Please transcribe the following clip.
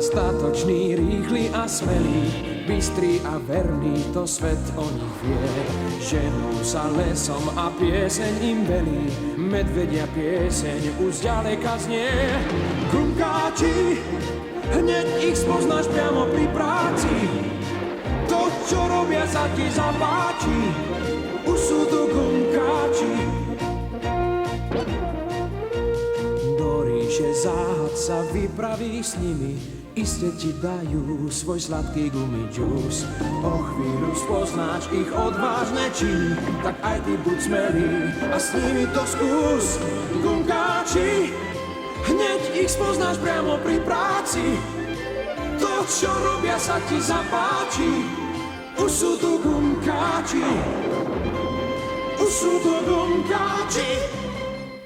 Statočný, rýchly a smelý, bystrý a verný, to svet o nich vie. Ženú sa lesom a pieseň im velí, medvedia pieseň už ďaleka znie. Gumkáči, hneď ich spoznáš priamo pri práci, to, čo robia, sa ti zapáči, už sú tu gumkáči. Do ríše záhad sa vypraví s nimi, iste ti dajú svoj sladký gumidžús. O chvíľu spoznáš ich odvážne činy, tak aj ty buď smelý a s nimi to skús. Gumkáči, hneď ich spoznáš priamo pri práci, to, čo robia, sa ti zapáči, už sú tu gumkáči, už sú tu gumkáči.